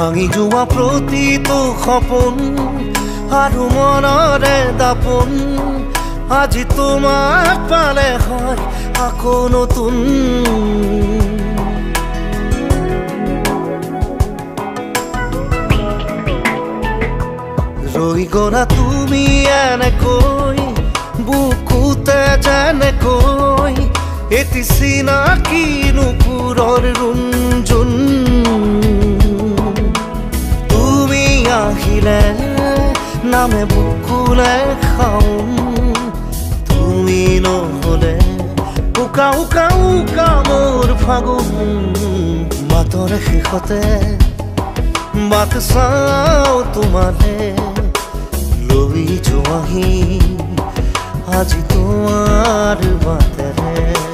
ভাঙি যোৱা প্ৰতিটো সপোন আৰু মনৰে দাপোন আজি তোমাক পালে হয় আকৌ নতুন ৰৈ গলা তুমি এনেকৈ বুকুতে যেনেকৈ এটি চিনাকি নুপুৰৰ ৰুণজুন তুমি আহিলে নামে বুকুলে খাওঁ তুমি নহলে উকা উকা উকা মোৰ ফাগুন মাতৰে শেষতে বাট চাওঁ তোমালে লৈ যোৱাহি আজি তোমাৰ বাটেৰে